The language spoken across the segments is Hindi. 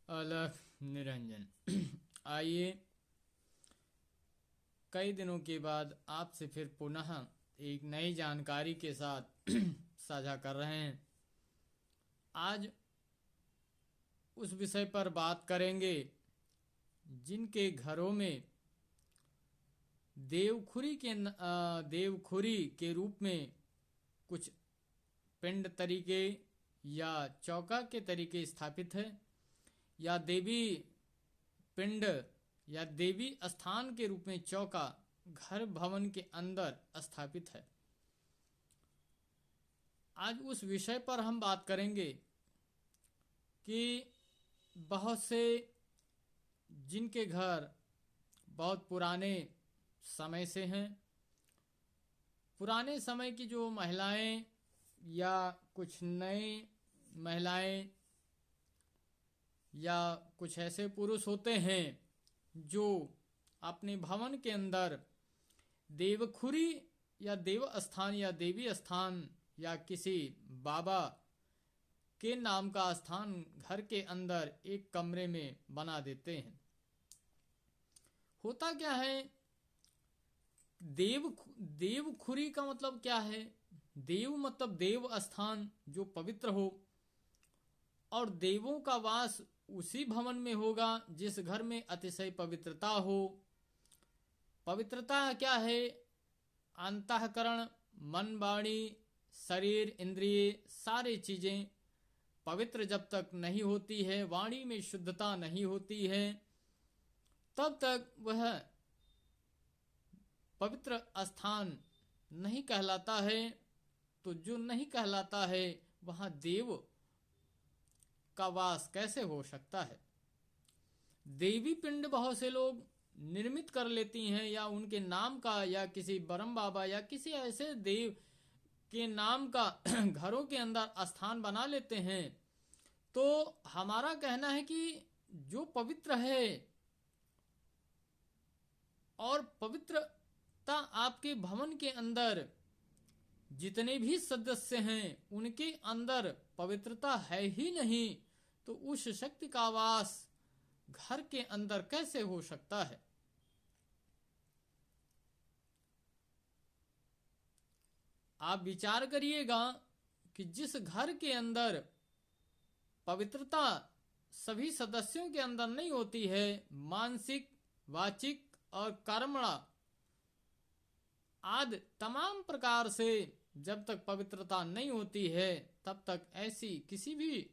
अलख निरंजन। आइए कई दिनों के बाद आपसे फिर पुनः एक नई जानकारी के साथ साझा कर रहे हैं। आज उस विषय पर बात करेंगे जिनके घरों में देवखुरी के रूप में कुछ पिंड तरीके या चौका के तरीके स्थापित है, या देवी पिंड या देवी स्थान के रूप में चौका घर भवन के अंदर स्थापित है। आज उस विषय पर हम बात करेंगे कि बहुत से जिनके घर बहुत पुराने समय से हैं, पुराने समय की जो महिलाएं या कुछ नए महिलाएं या कुछ ऐसे पुरुष होते हैं जो अपने भवन के अंदर देवखुरी या देव स्थान या देवी स्थान या किसी बाबा के नाम का स्थान घर के अंदर एक कमरे में बना देते हैं। होता क्या है, देवखुरी का मतलब क्या है? देव मतलब देव स्थान जो पवित्र हो, और देवों का वास उसी भवन में होगा जिस घर में अतिशय पवित्रता हो। पवित्रता क्या है? अंतःकरण, मन, वाणी, शरीर, इंद्रिय, सारी चीजें पवित्र जब तक नहीं होती है, वाणी में शुद्धता नहीं होती है, तब तक वह पवित्र स्थान नहीं कहलाता है। तो जो नहीं कहलाता है वहां देव का वास कैसे हो सकता है? देवी पिंड बहुत से लोग निर्मित कर लेती हैं, या उनके नाम का, या किसी ब्रह्म बाबा या किसी ऐसे देव के नाम का घरों के अंदर स्थान बना लेते हैं। तो हमारा कहना है कि जो पवित्र है, और पवित्रता आपके भवन के अंदर जितने भी सदस्य हैं उनके अंदर पवित्रता है ही नहीं, तो उस शक्ति का वास घर के अंदर कैसे हो सकता है? आप विचार करिएगा कि जिस घर के अंदर पवित्रता सभी सदस्यों के अंदर नहीं होती है, मानसिक, वाचिक और कर्मणा आदि तमाम प्रकार से जब तक पवित्रता नहीं होती है, तब तक ऐसी किसी भी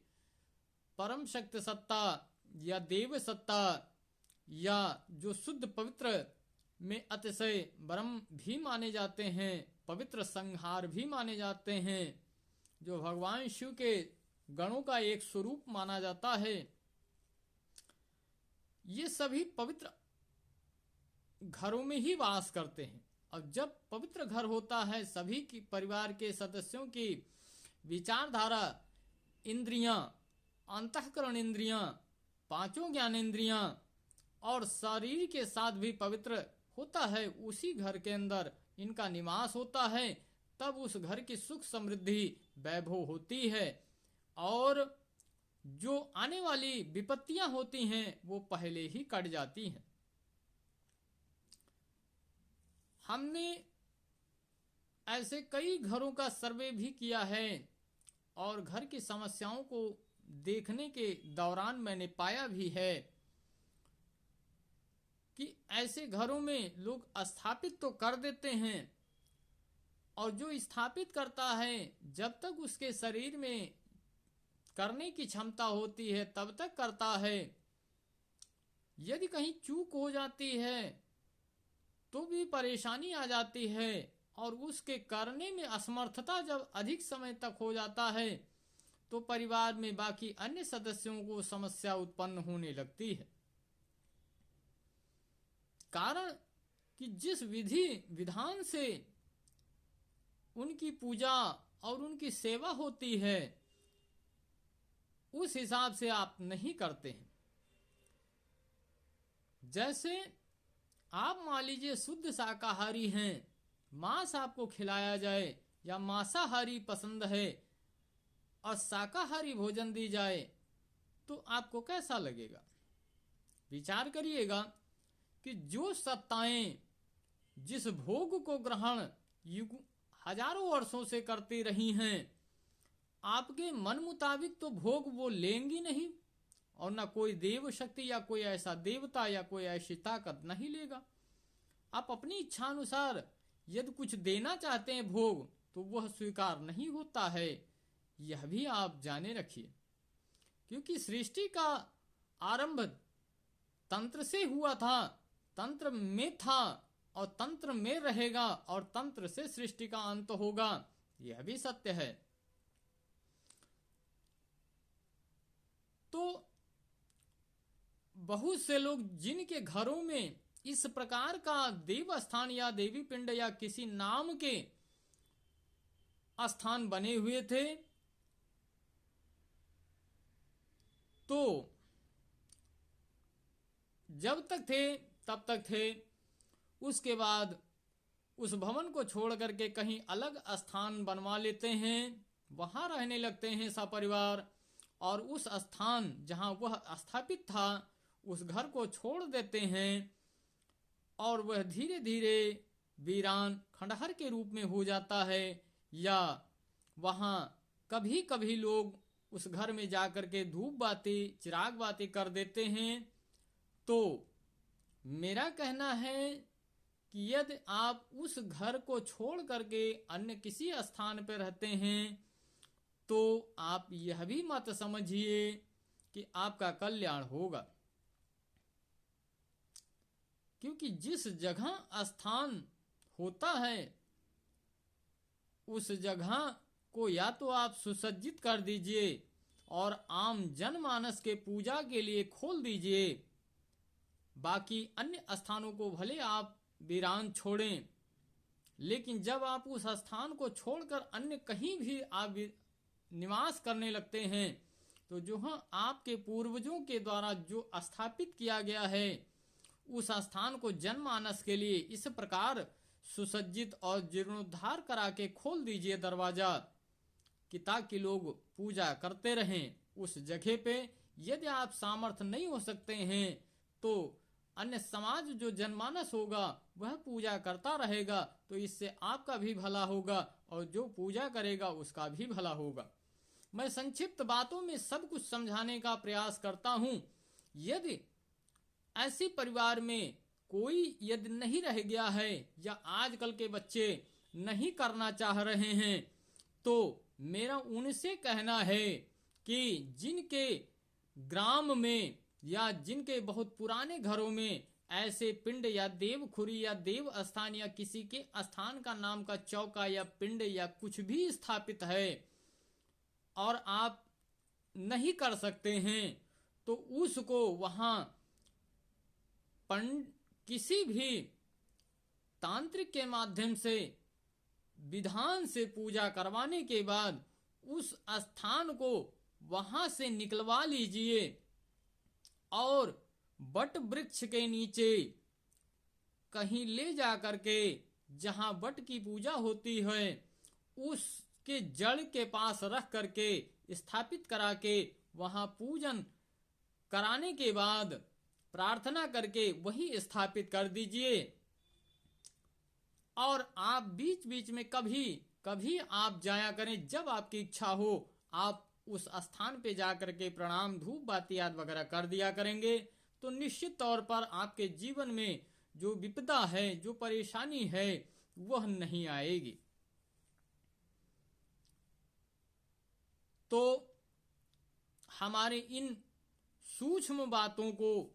परम शक्ति सत्ता या देव सत्ता या जो शुद्ध पवित्र में अतिशय ब्रह्म भी माने जाते हैं, पवित्र संहार भी माने जाते हैं, जो भगवान शिव के गणों का एक स्वरूप माना जाता है, ये सभी पवित्र घरों में ही वास करते हैं। और जब पवित्र घर होता है, सभी की परिवार के सदस्यों की विचारधारा, इंद्रियां, अंतःकरण इंद्रियां, पांचों ज्ञानेंद्रियां और शरीर के साथ भी पवित्र होता है, उसी घर के अंदर इनका निवास होता है, तब उस घर की सुख समृद्धि वैभव होती है, और जो आने वाली विपत्तियां होती हैं वो पहले ही कट जाती हैं। हमने ऐसे कई घरों का सर्वे भी किया है, और घर की समस्याओं को देखने के दौरान मैंने पाया भी है कि ऐसे घरों में लोग स्थापित तो कर देते हैं, और जो स्थापित करता है जब तक उसके शरीर में करने की क्षमता होती है तब तक करता है। यदि कहीं चूक हो जाती है तो भी परेशानी आ जाती है, और उसके करने में असमर्थता जब अधिक समय तक हो जाता है तो परिवार में बाकी अन्य सदस्यों को समस्या उत्पन्न होने लगती है। कारण कि जिस विधि विधान से उनकी पूजा और उनकी सेवा होती है उस हिसाब से आप नहीं करते हैं। जैसे आप मान लीजिए शुद्ध शाकाहारी हैं, मांस आपको खिलाया जाए, या मांसाहारी पसंद है और शाकाहारी भोजन दी जाए, तो आपको कैसा लगेगा? विचार करिएगा कि जो सत्ताएं जिस भोग को ग्रहण युग हजारों वर्षों से करती रही हैं, आपके मन मुताबिक तो भोग वो लेंगी नहीं, और ना कोई देव शक्ति या कोई ऐसा देवता या कोई ऐसी ताकत नहीं लेगा। आप अपनी इच्छा अनुसार यदि कुछ देना चाहते हैं भोग, तो वह स्वीकार नहीं होता है, यह भी आप जाने रखिए। क्योंकि सृष्टि का आरंभ तंत्र से हुआ था, तंत्र में था और तंत्र में रहेगा, और तंत्र से सृष्टि का अंत होगा, यह भी सत्य है। तो बहुत से लोग जिनके घरों में इस प्रकार का देव स्थान या देवी पिंड या किसी नाम के स्थान बने हुए थे, तो जब तक थे तब तक थे, उसके बाद उस भवन को छोड़ करके कहीं अलग स्थान बनवा लेते हैं, वहां रहने लगते हैं सपरिवार, और उस स्थान जहां वह स्थापित था उस घर को छोड़ देते हैं, और वह धीरे धीरे वीरान खंडहर के रूप में हो जाता है। या वहां कभी कभी लोग उस घर में जाकर के धूप बाती चिराग बाती कर देते हैं। तो मेरा कहना है कि यदि आप उस घर को छोड़ करके अन्य किसी स्थान पर रहते हैं, तो आप यह भी मत समझिए कि आपका कल्याण होगा। क्योंकि जिस जगह स्थान होता है उस जगह को या तो आप सुसज्जित कर दीजिए और आम जनमानस के पूजा के लिए खोल दीजिए, बाकी अन्य स्थानों को भले आप वीरान छोड़ें, लेकिन जब आप उस स्थान को छोड़कर अन्य कहीं भी आप निवास करने लगते हैं, तो जो आपके पूर्वजों के द्वारा जो स्थापित किया गया है उस स्थान को जनमानस के लिए इस प्रकार सुसज्जित और जीर्णोद्धार करा के खोल दीजिए दरवाजा, कि ताकि लोग पूजा करते रहें उस जगह पे। यदि आप सामर्थ्य नहीं हो सकते हैं तो अन्य समाज जो जनमानस होगा वह पूजा करता रहेगा, तो इससे आपका भी भला होगा और जो पूजा करेगा उसका भी भला होगा। मैं संक्षिप्त बातों में सब कुछ समझाने का प्रयास करता हूं। यदि ऐसी परिवार में कोई यदि नहीं रह गया है या आजकल के बच्चे नहीं करना चाह रहे हैं, तो मेरा उनसे कहना है कि जिनके ग्राम में या जिनके बहुत पुराने घरों में ऐसे पिंड या देवखुरी या देव स्थान या किसी के स्थान का नाम का चौका या पिंड या कुछ भी स्थापित है और आप नहीं कर सकते हैं, तो उसको वहां किसी भी तांत्रिक के माध्यम से विधान से पूजा करवाने के बाद उस स्थान को वहां से निकलवा लीजिए और बट वृक्ष के नीचे कहीं ले जा करके जहां बट की पूजा होती है उसके जड़ के पास रख करके स्थापित करा के वहां पूजन कराने के बाद प्रार्थना करके वही स्थापित कर दीजिए। और आप बीच बीच में कभी कभी आप जाया करें, जब आपकी इच्छा हो आप उस स्थान पे जाकर के प्रणाम धूप बाती आदि वगैरह कर दिया करेंगे, तो निश्चित तौर पर आपके जीवन में जो विपदा है, जो परेशानी है, वह नहीं आएगी। तो हमारे इन सूक्ष्म बातों को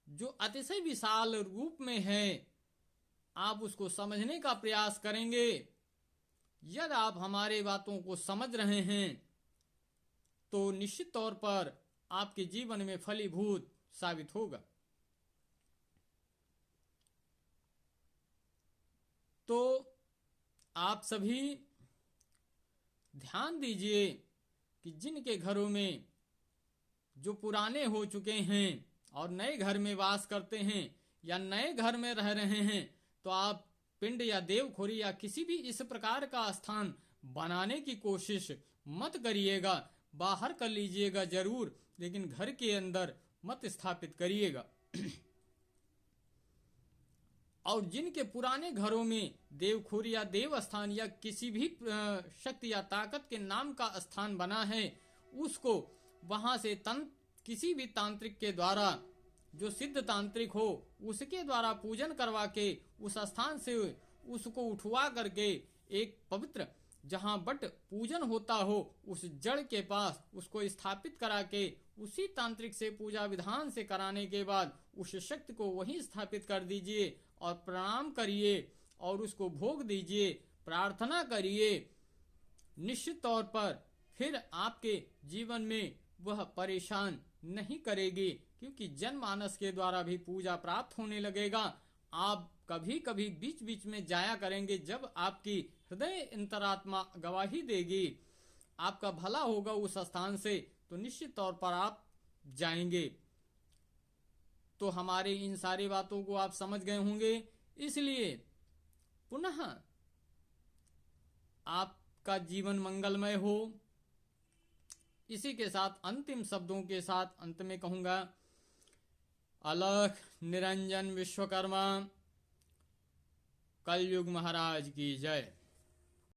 जो अतिशय विशाल रूप में है, आप उसको समझने का प्रयास करेंगे। यदि आप हमारे बातों को समझ रहे हैं तो निश्चित तौर पर आपके जीवन में फलीभूत साबित होगा। तो आप सभी ध्यान दीजिए कि जिनके घरों में जो पुराने हो चुके हैं और नए घर में वास करते हैं या नए घर में रह रहे हैं, तो आप पिंड या देवखोरी या किसी भी इस प्रकार का स्थान बनाने की कोशिश मत करिएगा, बाहर कर लीजिएगा जरूर, लेकिन घर के अंदर मत स्थापित करिएगा। और जिनके पुराने घरों में देवखुर या देवस्थान या किसी भी शक्ति या ताकत के नाम का स्थान बना है, उसको वहां से किसी भी तांत्रिक के द्वारा, जो सिद्ध तांत्रिक हो, उसके द्वारा पूजन करवा के उस स्थान से उसको उठवा करके एक पवित्र जहां बट पूजन होता हो उस जड़ के पास उसको स्थापित करा के उसी तांत्रिक से पूजा विधान से कराने के बाद उस शक्ति को वहीं स्थापित कर दीजिए और प्रणाम करिए और उसको भोग दीजिए, प्रार्थना करिए। निश्चित तौर पर फिर आपके जीवन में वह परेशान नहीं करेगी, क्योंकि जनमानस के द्वारा भी पूजा प्राप्त होने लगेगा। आप कभी कभी बीच बीच में जाया करेंगे, जब आपकी हृदय अंतरात्मा गवाही देगी, आपका भला होगा उस स्थान से, तो निश्चित तौर पर आप जाएंगे। तो हमारे इन सारी बातों को आप समझ गए होंगे, इसलिए पुनः आपका जीवन मंगलमय हो। इसी के साथ अंतिम शब्दों के साथ अंत में कहूंगा, अलख निरंजन विश्वकर्मा कलयुग महाराज की जय।